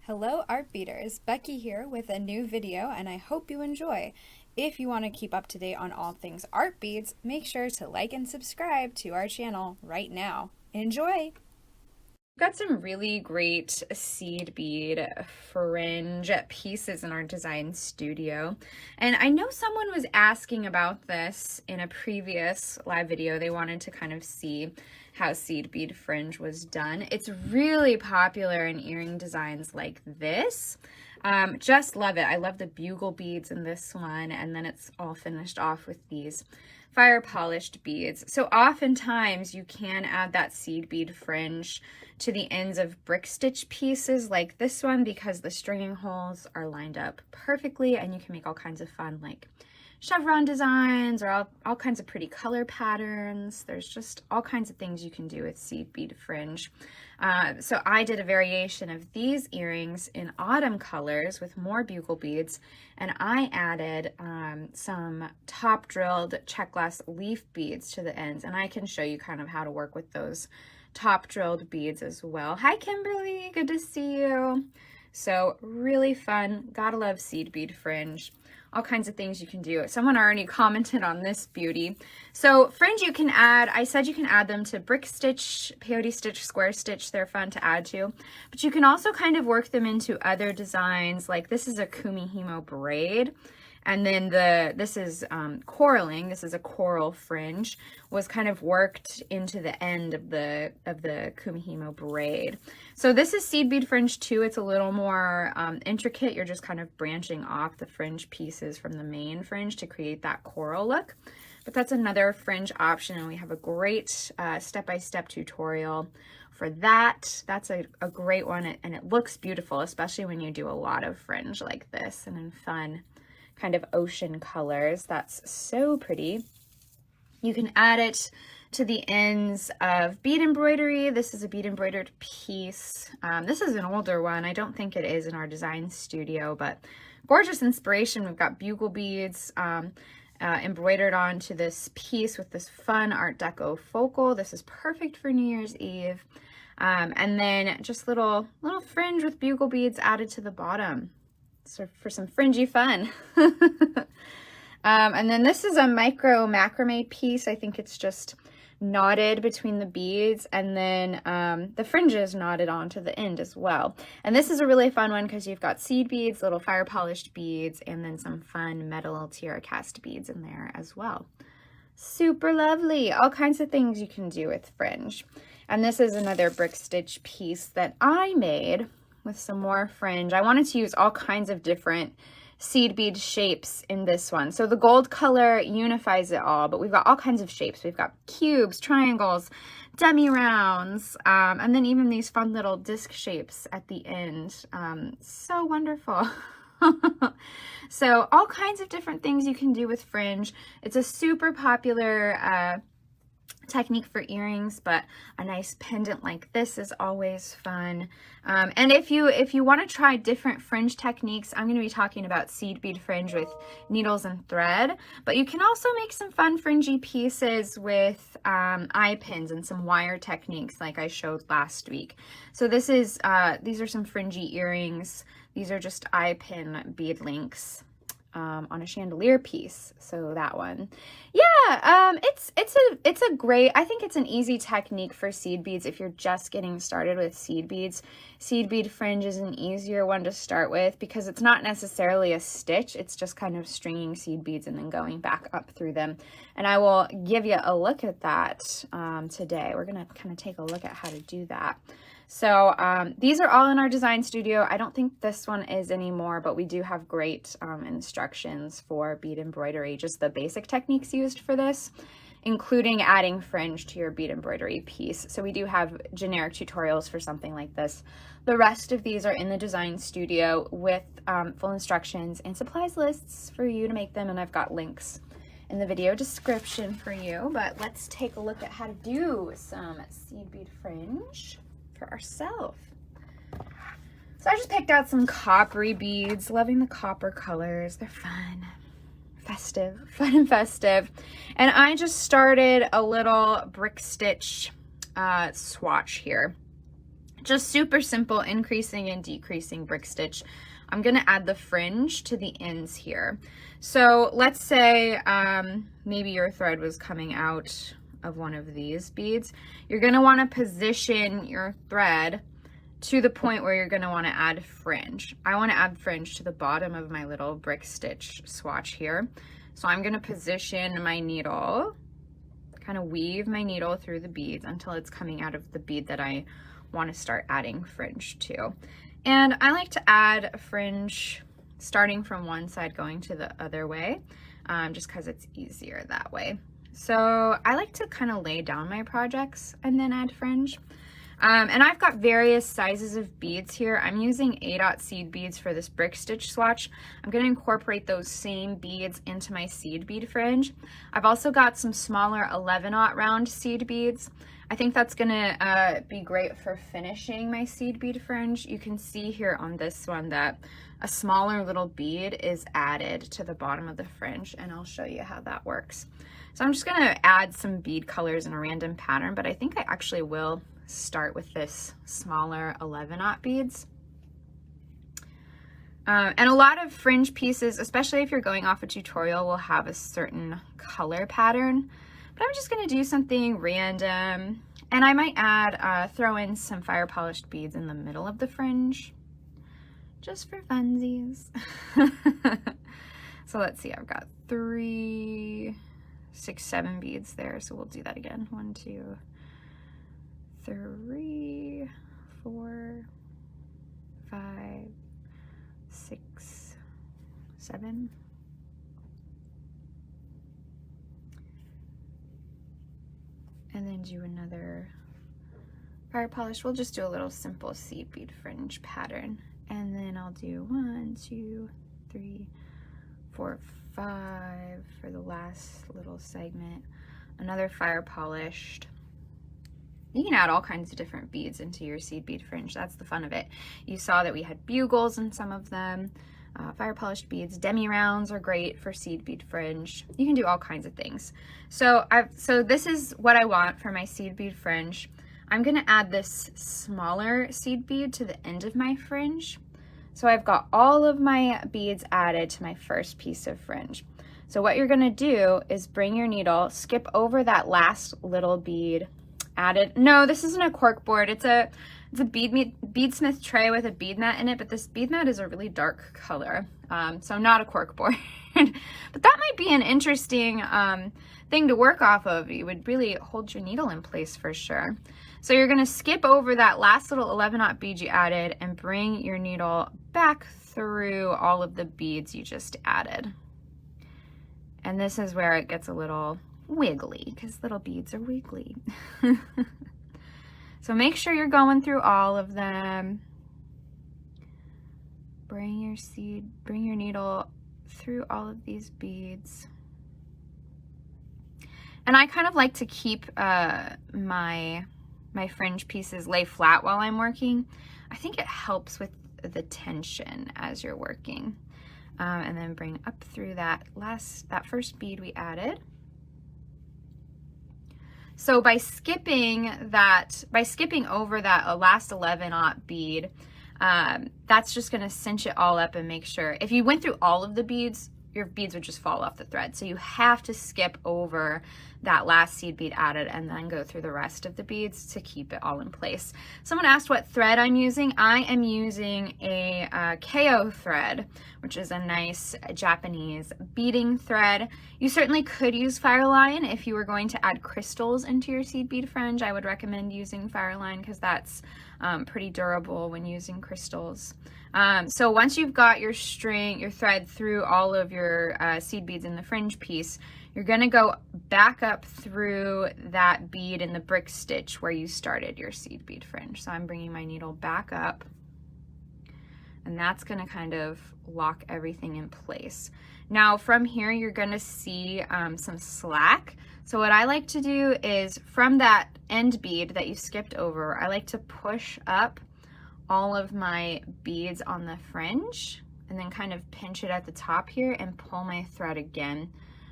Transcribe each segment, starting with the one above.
Hello art beaters, Becky here with a new video and I hope you enjoy. If you want to keep up to date on all things art beads, make sure to like and subscribe to our channel right now. Enjoy! We've got some really great seed bead fringe pieces in our design studio. And I know someone was asking about this in a previous live video. They wanted to kind of see how seed bead fringe was done. It's really popular in earring designs like this. Just love it. I love the bugle beads in this one, and then it's all finished off with these fire polished beads. So oftentimes you can add that seed bead fringe to the ends of brick stitch pieces like this one because the stringing holes are lined up perfectly, and you can make all kinds of fun like chevron designs or all kinds of pretty color patterns. There's just all kinds of things you can do with seed bead fringe. So I did a variation of these earrings in autumn colors with more bugle beads, and I added some top drilled check glass leaf beads to the ends, and I can show you kind of how to work with those top drilled beads as well. Hi Kimberly, good to see you. So really fun, gotta love seed bead fringe. All kinds of things you can do. Someone already commented on this beauty. So fringe you can add, I said you can add them to brick stitch, peyote stitch, square stitch. They're fun to add to. But you can also kind of work them into other designs. Like this is a kumihimo braid. And then this is coraling. This is a coral fringe, was kind of worked into the end of the kumihimo braid. So this is seed bead fringe too. It's a little more intricate. You're just kind of branching off the fringe pieces from the main fringe to create that coral look. But that's another fringe option, and we have a great step-by-step tutorial for that. That's a great one, and it looks beautiful, especially when you do a lot of fringe like this and in fun kind of ocean colors. That's so pretty. You can add it to the ends of bead embroidery. This is a bead embroidered piece. This is an older one. I don't think it is in our design studio, but gorgeous inspiration. We've got bugle beads embroidered onto this piece with this fun Art Deco focal. This is perfect for New Year's Eve. And then just little fringe with bugle beads added to the bottom. So for some fringy fun. And then this is a micro macrame piece. I think it's just knotted between the beads, and then the fringes knotted onto the end as well. And this is a really fun one because you've got seed beads, little fire polished beads, and then some fun metal tiara cast beads in there as well. Super lovely. All kinds of things you can do with fringe. And this is another brick stitch piece that I made with some more fringe. I wanted to use all kinds of different seed bead shapes in this one. So the gold color unifies it all, but we've got all kinds of shapes. We've got cubes, triangles, demi-rounds, and then even these fun little disc shapes at the end. So wonderful. So all kinds of different things you can do with fringe. It's a super popular technique for earrings, but a nice pendant like this is always fun. And if you want to try different fringe techniques, I'm going to be talking about seed bead fringe with needles and thread, but you can also make some fun fringy pieces with eye pins and some wire techniques like I showed last week. So this is these are some fringy earrings. These are just eye pin bead links on a chandelier piece. So that one, yeah, it's a great, I think it's an easy technique for seed beads if you're just getting started with seed beads. Seed bead fringe is an easier one to start with because it's not necessarily a stitch. It's just kind of stringing seed beads and then going back up through them. And I will give you a look at that today. We're gonna kind of take a look at how to do that. So these are all in our design studio. I don't think this one is anymore, but we do have great instructions for bead embroidery, just the basic techniques used for this, including adding fringe to your bead embroidery piece. So we do have generic tutorials for something like this. The rest of these are in the design studio with full instructions and supplies lists for you to make them, and I've got links in the video description for you. But let's take a look at how to do some seed bead fringe for ourselves. So I just picked out some coppery beads, loving the copper colors. They're fun, festive, fun and festive. And I just started a little brick stitch swatch here. Just super simple, increasing and decreasing brick stitch. I'm gonna add the fringe to the ends here. So let's say maybe your thread was coming out of one of these beads. You're gonna wanna position your thread to the point where you're gonna wanna add fringe. I wanna add fringe to the bottom of my little brick stitch swatch here. So I'm gonna position my needle, kind of weave my needle through the beads until it's coming out of the bead that I want to start adding fringe to. And I like to add fringe starting from one side going to the other way, just because it's easier that way. So I like to kind of lay down my projects and then add fringe. And I've got various sizes of beads here. I'm using A-dot seed beads for this brick stitch swatch. I'm going to incorporate those same beads into my seed bead fringe. I've also got some smaller 11-aught round seed beads. I think that's going to be great for finishing my seed bead fringe. You can see here on this one that a smaller little bead is added to the bottom of the fringe, and I'll show you how that works. So I'm just going to add some bead colors in a random pattern, but I think I actually will start with this smaller 11-aught beads. And a lot of fringe pieces, especially if you're going off a tutorial, will have a certain color pattern, but I'm just going to do something random, and I might add throw in some fire polished beads in the middle of the fringe just for funsies. So let's see, I've got 3, 6, 7 beads there, so we'll do that again. 1, 2, 3, 4, 5, 6, 7. And then do another fire polish. We'll just do a little simple seed bead fringe pattern. And then I'll do 1, 2, 3, 4, 5 for the last little segment. Another fire polished. You can add all kinds of different beads into your seed bead fringe. That's the fun of it. You saw that we had bugles in some of them, fire polished beads. Demi rounds are great for seed bead fringe. You can do all kinds of things. So this is what I want for my seed bead fringe. I'm gonna add this smaller seed bead to the end of my fringe. So I've got all of my beads added to my first piece of fringe. So what you're gonna do is bring your needle, skip over that last little bead added. No, this isn't a cork board. It's a beadsmith tray with a bead mat in it, but this bead mat is a really dark color, so not a cork board. But that might be an interesting thing to work off of. You would really hold your needle in place for sure. So you're gonna skip over that last little 11-aught bead you added and bring your needle back through all of the beads you just added. And this is where it gets a little wiggly, because little beads are wiggly. So make sure you're going through all of them. Bring your needle through all of these beads. And I kind of like to keep my fringe pieces lay flat while I'm working. I think it helps with the tension as you're working. And then bring up through that first bead we added. So by skipping over that last 11-aught bead, that's just gonna cinch it all up and make sure. If you went through all of the beads, your beads would just fall off the thread. So you have to skip over that last seed bead added and then go through the rest of the beads to keep it all in place. Someone asked what thread I'm using. I am using a KO thread, which is a nice Japanese beading thread. You certainly could use Fireline if you were going to add crystals into your seed bead fringe. I would recommend using Fireline because that's pretty durable when using crystals. So once you've got your thread through all of your seed beads in the fringe piece, you're gonna go back up through that bead in the brick stitch where you started your seed bead fringe. So I'm bringing my needle back up, and that's gonna kind of lock everything in place. Now from here, you're gonna see some slack. So what I like to do is from that end bead that you skipped over, I like to push up all of my beads on the fringe and then kind of pinch it at the top here and pull my thread again,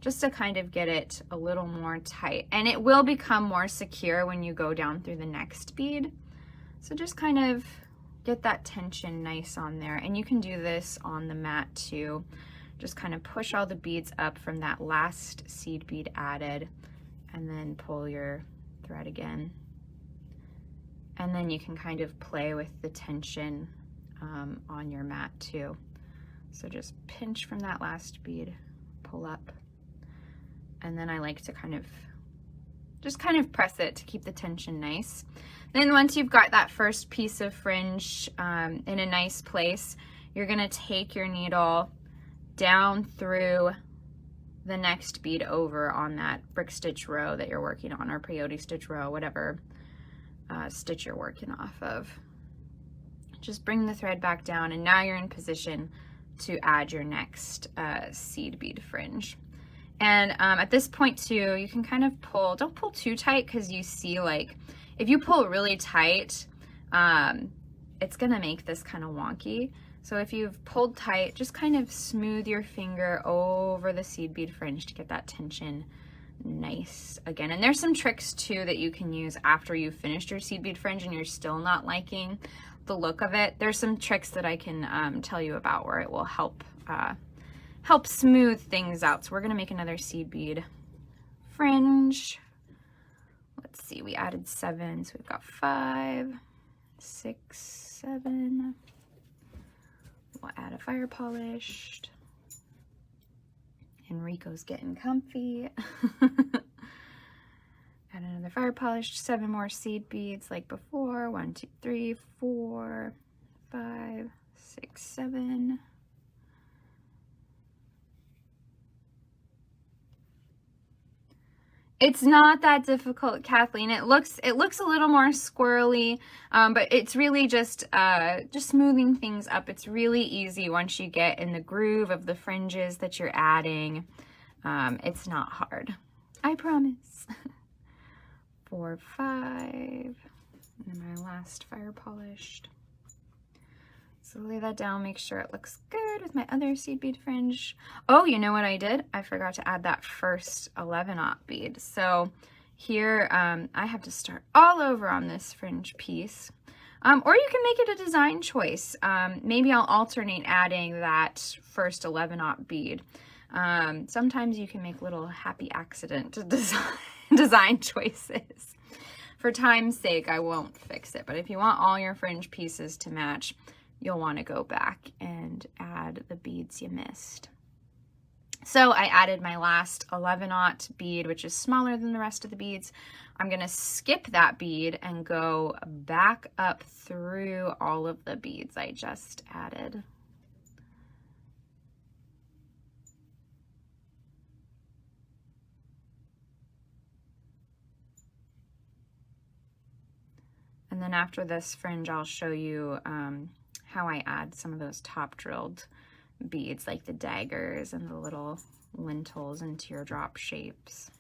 just to kind of get it a little more tight. And it will become more secure when you go down through the next bead. So just kind of get that tension nice on there. And you can do this on the mat too. Just kind of push all the beads up from that last seed bead added, and then pull your thread again. And then you can kind of play with the tension on your mat too. So just pinch from that last bead, pull up, and then I like to just kind of press it to keep the tension nice. Then once you've got that first piece of fringe in a nice place, you're gonna take your needle down through the next bead over on that brick stitch row that you're working on, or peyote stitch row, whatever stitch you're working off of. Just bring the thread back down, and now you're in position to add your next seed bead fringe. And at this point too, you can kind of pull, don't pull too tight, because you see, like, if you pull really tight, it's gonna make this kind of wonky. So if you've pulled tight, just kind of smooth your finger over the seed bead fringe to get that tension nice again. And there's some tricks too that you can use after you've finished your seed bead fringe and you're still not liking the look of it. There's some tricks that I can tell you about where it will help smooth things out. So we're gonna make another seed bead fringe. Let's see, we added 7, so we've got 5, 6, 7. We'll add a fire polished. Enrico's getting comfy. Add another fire polished, 7 more seed beads like before. 1, 2, 3, 4, 5, 6, 7. It's not that difficult, Kathleen. It looks a little more squirrely, but it's really just smoothing things up. It's really easy once you get in the groove of the fringes that you're adding. It's not hard, I promise. 4, 5, and then my last fire polished. So lay that down, make sure it looks good with my other seed bead fringe. Oh, you know what I did? I forgot to add that first 11-aught bead. So here I have to start all over on this fringe piece. Or you can make it a design choice. Maybe I'll alternate adding that first 11-aught bead. Sometimes you can make little happy accident design choices. For time's sake, I won't fix it. But if you want all your fringe pieces to match, you'll want to go back and add the beads you missed. So I added my last 11-aught bead, which is smaller than the rest of the beads. I'm going to skip that bead and go back up through all of the beads I just added. And then after this fringe, I'll show you how I add some of those top drilled beads, like the daggers and the little lintels and teardrop shapes.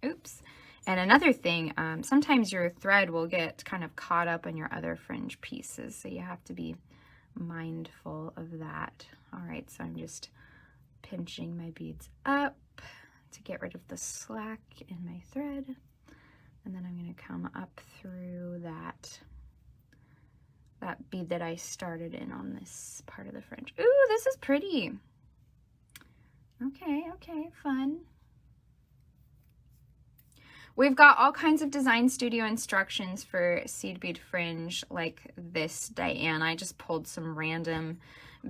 Oops. And another thing, sometimes your thread will get kind of caught up in your other fringe pieces, so you have to be mindful of that. All right, so I'm just pinching my beads up to get rid of the slack in my thread. And then I'm going to come up through that bead that I started in on this part of the fringe. Ooh, this is pretty. Okay, fun. We've got all kinds of design studio instructions for seed bead fringe like this, Diane. I just pulled some random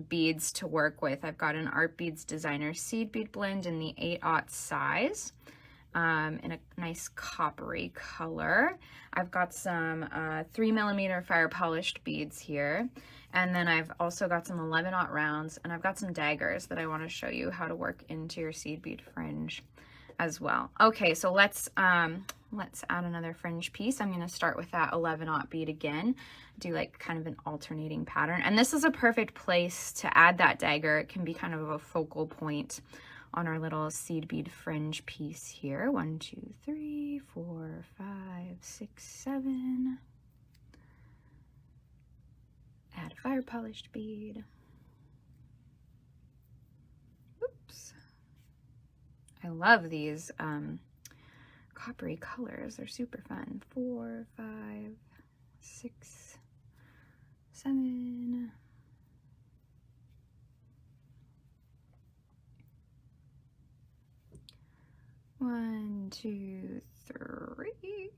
beads to work with. I've got an Art Beads Designer seed bead blend in the 8/aught size. In a nice coppery color. I've got some 3mm fire polished beads here. And then I've also got some 11/aught rounds, and I've got some daggers that I want to show you how to work into your seed bead fringe as well. Okay, so let's add another fringe piece. I'm going to start with that 11/aught bead again, do like kind of an alternating pattern. And this is a perfect place to add that dagger. It can be kind of a focal point on our little seed bead fringe piece here. 1, 2, 3, 4, 5, 6, 7. Add a fire polished bead. Oops. I love these coppery colors. They're super fun. 4, 5, 6, 7. One, 2, 3,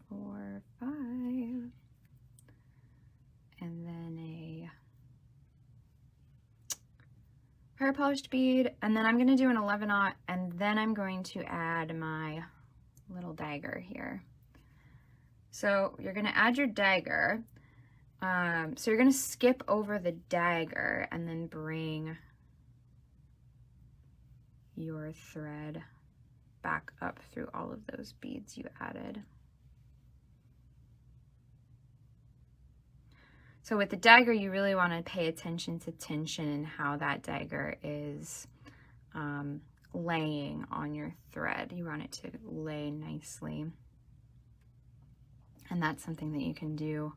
4, 5, and then a fire polished bead, and then I'm going to do an 11/0, and then I'm going to add my little dagger here. So you're going to add your dagger. So you're going to skip over the dagger and then bring your thread back up through all of those beads you added. So with the dagger, you really want to pay attention to tension and how that dagger is laying on your thread. You want it to lay nicely. And that's something that you can do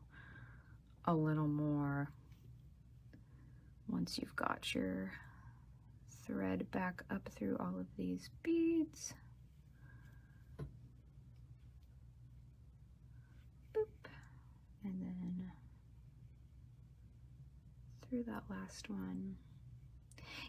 a little more once you've got your thread back up through all of these beads. Boop. And then through that last one.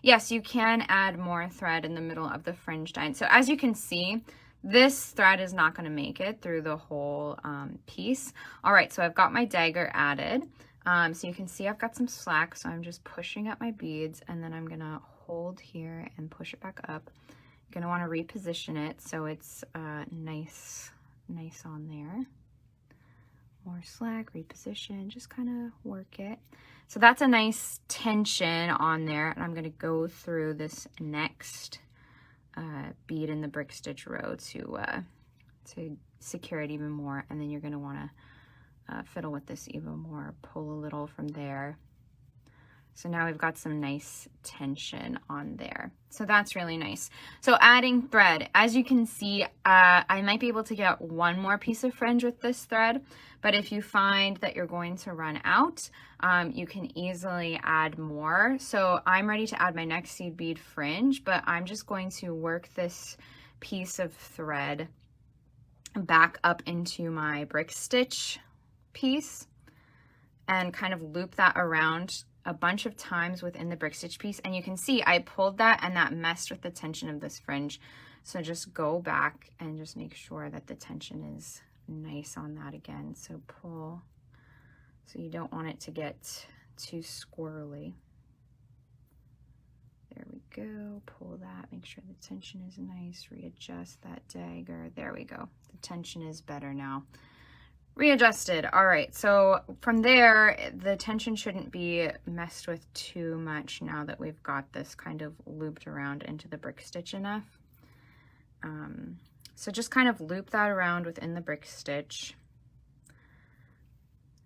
Yes, you can add more thread in the middle of the fringe die. So as you can see, this thread is not going to make it through the whole piece. All right, so I've got my dagger added. So you can see I've got some slack, so I'm just pushing up my beads, and then I'm going to hold here and push it back up. You're going to want to reposition it so it's nice on there. More slack, reposition, just kind of work it. So that's a nice tension on there, and I'm going to go through this next bead in the brick stitch row to secure it even more, and then you're going to want to fiddle with this even more, pull a little from there. So now we've got some nice tension on there. So that's really nice. So adding thread, as you can see, I might be able to get one more piece of fringe with this thread, but if you find that you're going to run out, you can easily add more. So I'm ready to add my next seed bead fringe, but I'm just going to work this piece of thread back up into my brick stitch piece and kind of loop that around a bunch of times within the brick stitch piece, and you can see I pulled that and that messed with the tension of this fringe. So just go back and just make sure that the tension is nice on that again. So pull, so you don't want it to get too squirrely. There we go, pull that, make sure the tension is nice, readjust that dagger. There we go, the tension is better now. Readjusted. All right, so from there, the tension shouldn't be messed with too much now that we've got this kind of looped around into the brick stitch enough. So just kind of loop that around within the brick stitch.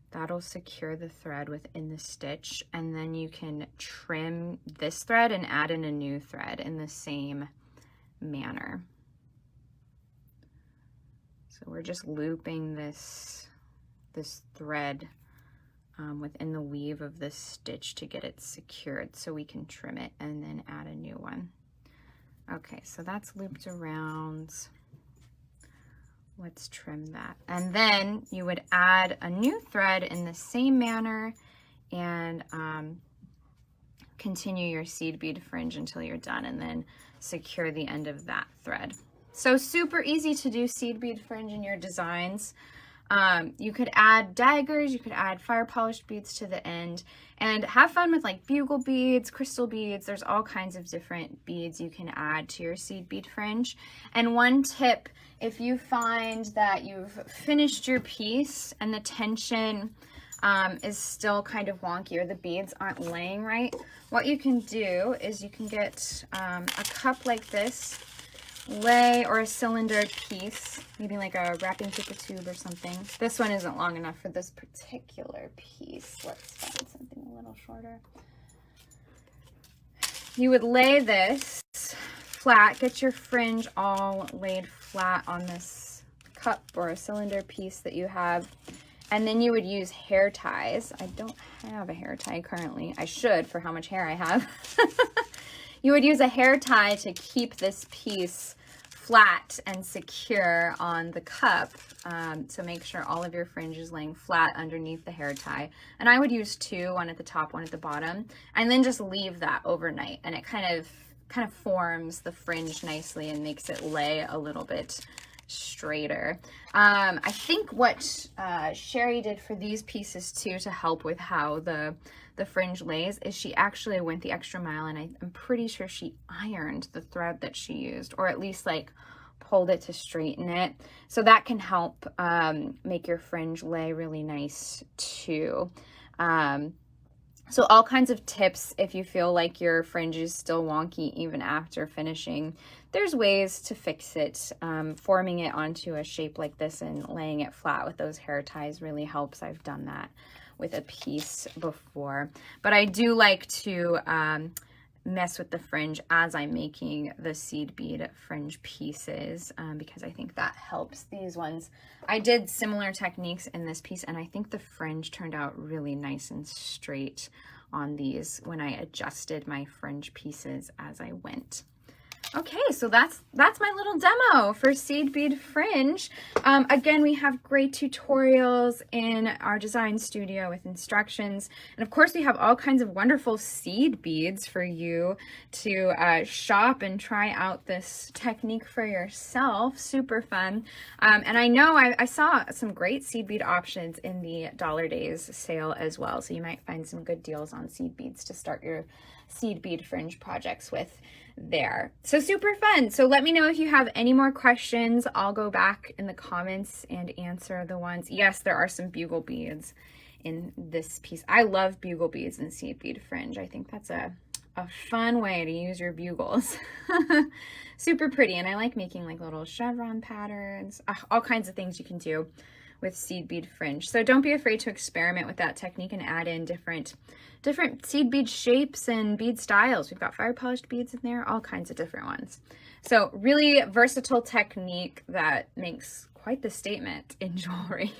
That'll secure the thread within the stitch, and then you can trim this thread and add in a new thread in the same manner. So we're just looping this thread within the weave of this stitch to get it secured so we can trim it and then add a new one. Okay, so that's looped around. Let's trim that. And then you would add a new thread in the same manner and continue your seed bead fringe until you're done, and then secure the end of that thread. So super easy to do seed bead fringe in your designs. You could add daggers, you could add fire polished beads to the end, and have fun with like bugle beads, crystal beads. There's all kinds of different beads you can add to your seed bead fringe. And one tip, if you find that you've finished your piece and the tension is still kind of wonky, or the beads aren't laying right, what you can do is you can get a cup like this, or a cylinder piece, maybe like a wrapping paper tube or something. This one isn't long enough for this particular piece. Let's find something a little shorter. You would lay this flat, get your fringe all laid flat on this cup or a cylinder piece that you have, and then you would use hair ties. I don't have a hair tie currently. I should, for how much hair I have. You would use a hair tie to keep this piece flat and secure on the cup. So make sure all of your fringe is laying flat underneath the hair tie. And I would use two, one at the top, one at the bottom, and then just leave that overnight. And it kind of forms the fringe nicely and makes it lay a little bit straighter. I think what Sherry did for these pieces too to help with how the fringe lays is she actually went the extra mile, and I'm pretty sure she ironed the thread that she used, or at least like pulled it to straighten it. So that can help make your fringe lay really nice too. So all kinds of tips if you feel like your fringe is still wonky even after finishing. There's ways to fix it. Forming it onto a shape like this and laying it flat with those hair ties really helps. I've done that with a piece before. But I do like to mess with the fringe as I'm making the seed bead fringe pieces because I think that helps. These ones, I did similar techniques in this piece, and I think the fringe turned out really nice and straight on these when I adjusted my fringe pieces as I went. Okay, so that's my little demo for seed bead fringe. Again, we have great tutorials in our design studio with instructions. And of course, we have all kinds of wonderful seed beads for you to shop and try out this technique for yourself. Super fun. And I know I saw some great seed bead options in the Dollar Days sale as well. So you might find some good deals on seed beads to start your seed bead fringe projects with there. So super fun. So let me know if you have any more questions. I'll go back in the comments and answer the ones. Yes, there are some bugle beads in this piece. I love bugle beads and seed bead fringe. I think that's a fun way to use your bugles. Super pretty. And I like making like little chevron patterns, all kinds of things you can do with seed bead fringe. So don't be afraid to experiment with that technique and add in different seed bead shapes and bead styles. We've got fire polished beads in there, all kinds of different ones. So really versatile technique that makes quite the statement in jewelry.